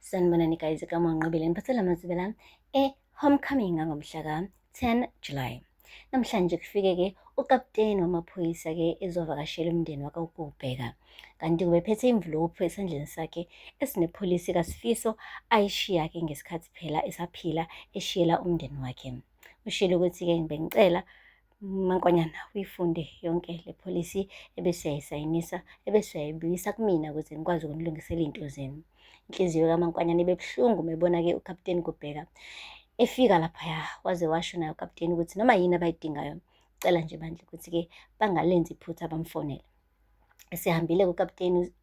Sanibonani guys, igama uNqobile ngiphathela amazwi lami homecoming ngomhla ka-10 July. Namhlanje kufike-ke ukapteni wamaphoyisa-ke ezovakashela umndeni wakwaGubheka. Kanti ubephethe imvlophu esandleni sakhe esinepholisi kaSifiso ayishiya-ke ngesikhathi phela esaphila eshiyela umndeni wakhe. Ushilo ukuthi-ke bengicela Mankonyana uyifunde yonke le pholisi ebese uyayisayinisa ebese uyayibuyisa kumina ukuze ngikwazi ukunilungisela iy'nto zenu. Inhliziyo kaMankonyana ibe buhlungu mebona-ke ukapteni Gubheka efika laphaya waze washo naye ukapteni ukuthi noma yini abayidingayo cela nje bandla ukuthi-ke bangalenzi iphutha bamfonele. Esehambile-ke ukapteni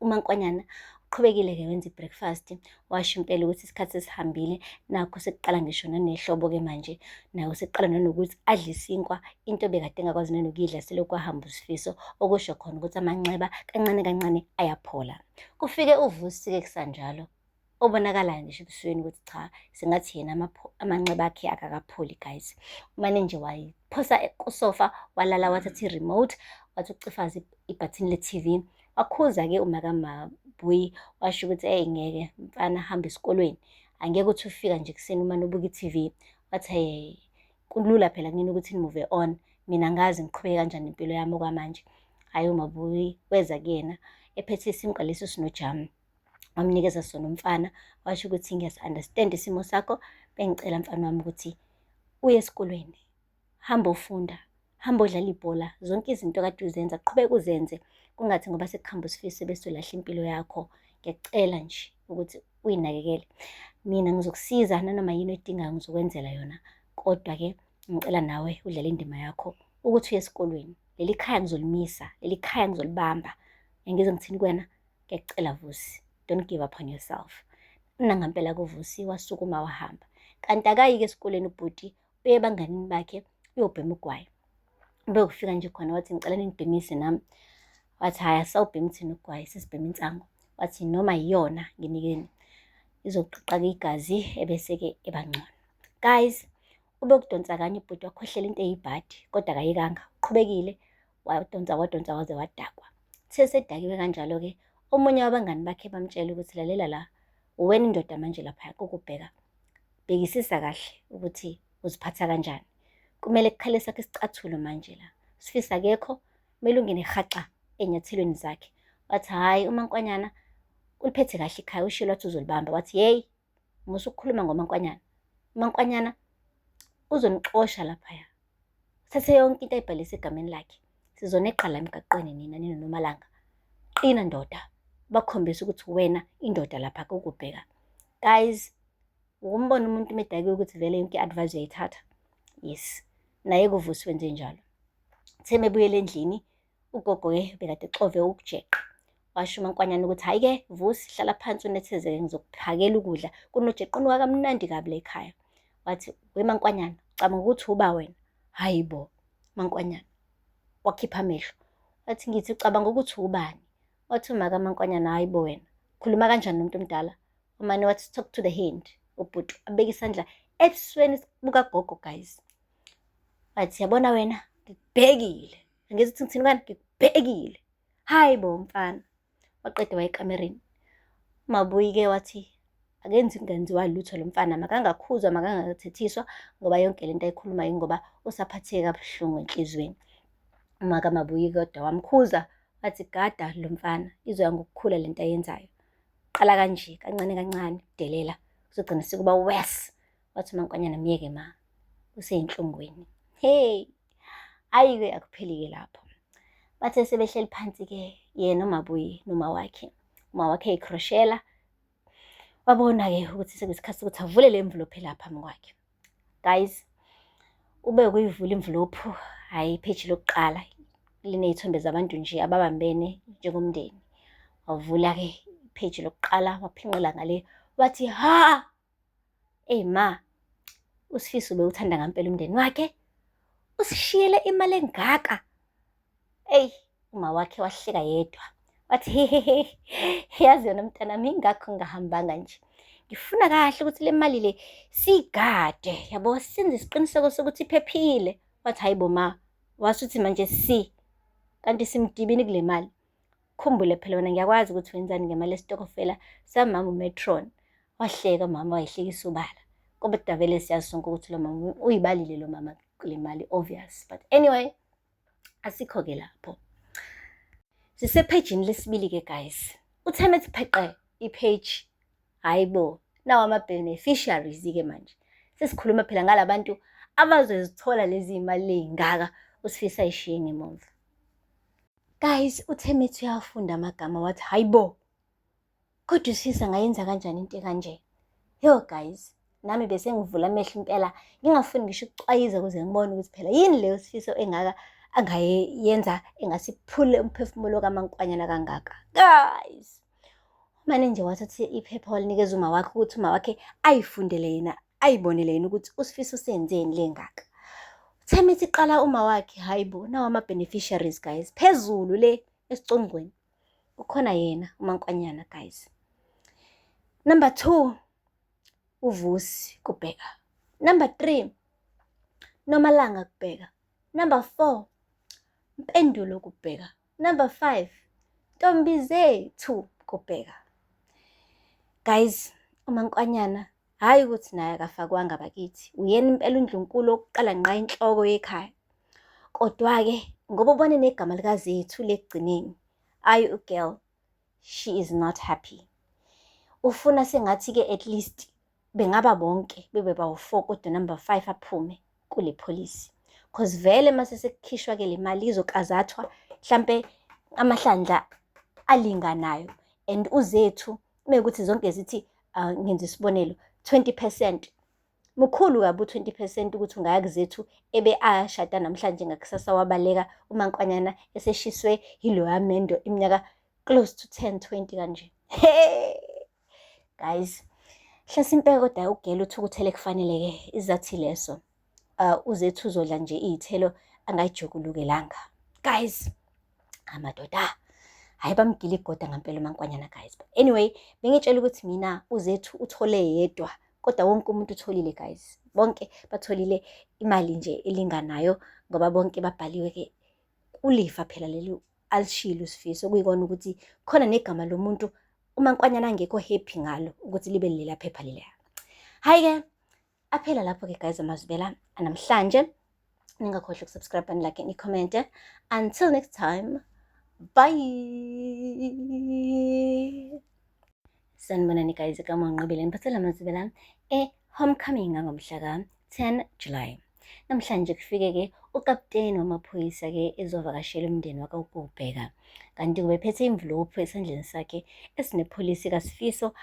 uMankonyana uqhubekile-ke wenza i-breakfast, washo impela ukuthi isikhathi sesihambile nakho sekuqala ngisho nanehlobo-ke manje nawe sekuqala nanokuthi adle isinkwa, into bekade engakwazi nanokuyidla selokhu ahamba uSifiso, okusho khona ukuthi amanxeba kancane kancane ayaphola. Kufike uVusi-ke kusanjalo obonakalayo ngisho ebusweni ukuthi cha sengathi yena amanxeba akhe akakapholi guys. Umane nje wayiphosa kusofa walala, wathatha i-remote wathi ucifaza ibhathini le-TV, wakhuza-ke uMakaMabui washo ukuthi ngeke mfana hamba esikolweni, angeke uthi ufika nje kuseni umane ubuka i-TV. Wathi kulula phela kunini ukuthi ni-move on, mina ngazi ngiqhubeke kanjani impilo yami okwamanje. Hhayi, uMabui weza kuyena ephethe isinkwa leso sinojamu, wamnikeza sona umfana, washo ukuthi ngiyasi-understand isimo sakho, bengicela mfana wami ukuthi uye esikolweni, hamba ufunda, hamba udlala ibhola, zonke izinto kade uzenza qhubeka uzenze, kungathi ngoba sekuhamba uSifiso bese ulahla impilo yakho. Ngiyacela nje ukuthi uyinakekele, mina ngizokusiza nanoma yini oyidingayo ngizokwenzela yona, kodwa-ke ngicela nawe udlale indima yakho ukuthi uye esikolweni. Leli khaya ngizolimisa, leli khaya ngizolibamba, ngize ngithini kuwena? Ngiyacela Vusi, don't give up on yourself. Nangampela kuVusi wasukuma wahamba, kanti akayi-ke esikoleni ubhuti, uye ebanganini bakhe uyobhema ugwayi. Bekufika nje khona wathi ngicela ningibhemise nami, wathi hhayi asawubhemi thina ugwayi sesibhema insango. Wathi noma yiyona nginikeni, izoqaqa-ke igazi ebese-ke ebangcono. Guys, ubekudonsa kanye ubhuti wakhohlela into eyibhadi kodwa akayikanga, uqhubekile wadonsa waze wadakwa. Sedakiwe kanjalo-ke omunye wabangani bakhe bamtshela ukuthi lalela la, uwena indoda manje laphaya kuGubheka, bhekisisa kahle ukuthi uziphatha kanjani, kumele kukhale sakho isicathulo manje la, uSifiso akekho, kumele ungene haxa ey'nyathelweni zakhe. Wathi hhayi uMankonyana uliphethe kahle ikhaya, ushilo wathi uzolibamba. Wathi yeyi, musukhuluma ngoMankonyana, uMankonyana uzonixosha laphaya, thathe yonke into ayibhalise egameni lakhe, sizoneqa la emgaqweni nina noMalanga. Qina ndoda, bakhombisa ukuthi wena indoda lapha kuGubheka. Guys, ukumbona umuntu medakiwe ukuthi vele yonke i-advice uyayithatha. Yes, naye kuVusi wenze njalo. Sebebuyele endlini, ugogo-ke bekade exove ukujeqa, washo uMankonyana ukuthi hhayi-ke Vusi, hlala phansi unethezeke, ngizokuphakela ukudla kunojeqe kamnandi kabi la ekhaya. Wathi we Mankonyana, ucabanga ukuthi uba wena? Hayi bo Mankonyana, wakhipha amehlo wathi ngithi ucabanga ukuthi ubani? Wathi uMakaMankonyana hhayi bo wena, khuluma kanjani nomuntu omdala? Umane wathi talk to the hand, ubhuti abeka isandla ebusweni bukagogo guys. Wathi yabona wena, ngikubhekile, angezi uthi ngithini kwani? Ngikubhekile, hayi bo mfana. Waqeda wayekamereni. uMabui-ke wathi akenziwa lutho lo mfana, makangakhuzwa makangathethiswa ngoba yonke lento ayikhulumayo ngoba usaphatheke kabuhlungu enhlizweni. uMakaMabui kodwa wamkhuza, wathi gada lo mfana, izoya ngokukhula lento ayenzayo, qala kanje kancane kancane delela uzogcina sekuba worse. Wathi uMankonyana myeke ma, useyinhlungwini. Hey, hhayi-ke akupheli-ke lapho. Bathe sebehleli phansi-ke yena uMabui noma wakhe, uma wakhe eyikroshela, wabona-ke ukuthi sekuyisikhathi sokuthi avule le mvulophu lapha phambi kwakhe. Guys, ube ukuyivula imvulophu, hhayi ipheji lokuqala liney'thombe zabantu nje ababambene njengomndeni. Wavula-ke ipheji lokuqala waphinqela ngale, wathi ha, ma, uSifiso ubewuthanda ngampela umndeni wakhe, usishiyele imali engaka. Uma wakhe wahleka yedwa, wathi hehehe, yazi yona mntanami, ingakho ngingahambanga nje, ngifuna kahle ukuthi le mali le siyigade, yabo, senze isiqiniseko sokuthi iphephile. Wathi hayi bo ma, wasuthi manje kanti simdibini kule mali. Khumbule phela wena ngiyakwazi ukuthi wenzani ngemali yesitokofela samama uMetron. Wahleka umama, wayehlekisa ubala. Kodwa vele siyazi sonke ukuthi lo mama uyibalile lo mama kule mali, obvious. But anyway, asikho-ke lapho. Sisephejini lesibili-ke guys. Utheme ethi pheqe ipage. Hayi bo, nawa ama-beneficiaries-ke manje. Sesikhuluma phela ngalabantu abazozithola lezi mali ey'ngaka uSifiso ayishiye ngemuva. Guys, uThemethi uyafunda amagama wathi hayi bo, kodwa uSifiso angayenza kanjani into ekanje? Yo guys, nami bese ngivula amehlo impela, ngingafuni ngisho ukucwayiza ukuze ngibone ukuthi phela yini leyo Sifiso engaka angayenza engasiphule umphefumulo kaMankwanyana kangaka. Guys, umane nje wathatha iphepha walinikeza uma wakhe ukuthi uma wakhe ayifundele yena, ayibonele yena ukuthi uSifiso usenzeni lengaka. Uthemithi qala uma wakhe, hayi bo, nawa ama-beneficiaries guys. Phezulu le esicongweni ukhona yena uMankwanyana guys. Number 2, uVusi Kubheka. Number 3, Nomalanga Kubheka. Number 4, Mpendulo Kubheka. Number 5, Ntombizethu Kubheka. Guys, uMankwanyana hayi ukuthi naye akafakwanga bakithi. Uyena impela uNdlunkulu oqala ngqa inhloko yekhaya. Kodwa-ke ngoba ubone negama likaZethu lekugcineni, ayi ugirl, she is not happy. Ufuna sengathi-ke at least bengaba bonke bebe bawu-4 kodwa number 5 aphume kule polisi. Cause vele mase sekukhishwa-ke le mali izokazathwa mhlampe amahlandla alinganayo. And uZethu mekuthi zonke zithi ngenza isibonelo 20%. Mukhulu kabi u-20% ukuthi ungaya kuZethu ebe ashada namhlanje ngakusasa wabaleka uMankwanyana eseshiswe yiloya mendo iminyaka close to 10-20 kanje. Guys, hlasimpeke kodwa ugela uthukuthele kufanele-ke izathi leso. uZethu uzodla nje iy'thelo angayijukulukelanga. Guys, amadoda hayi bamgila igoda ngampela uMankwanyana guys. But anyway, bengitshela ukuthi mina uZethu uthole yedwa, kodwa wonke umuntu utholile guys. Bonke batholile imali nje elinganayo ngoba bonke babhaliwe-ke ulifa phela leli alishilo uSifiso, kuyikona ukuthi khona negama lomuntu uMankwanyana angekho happy ngalo ukuthi libe lela phepha leliya. Hayi-ke, aphela lapho-ke guys amazwibela anamhlanje. Ningakhohlwa ukusubscribe and like and comment. Until next time, bye. Sanibonani guys, igama ngiqibile ngiphathela amazwibela homecoming ngomhla ka-10 July. Namhlanje kufike-ke ukapteni wamaphoyisa-ke ezovakashela umndeni wakaGubheka. Kanti ubephethe imvlophu esandleni sakhe esinepholisi kaSifiso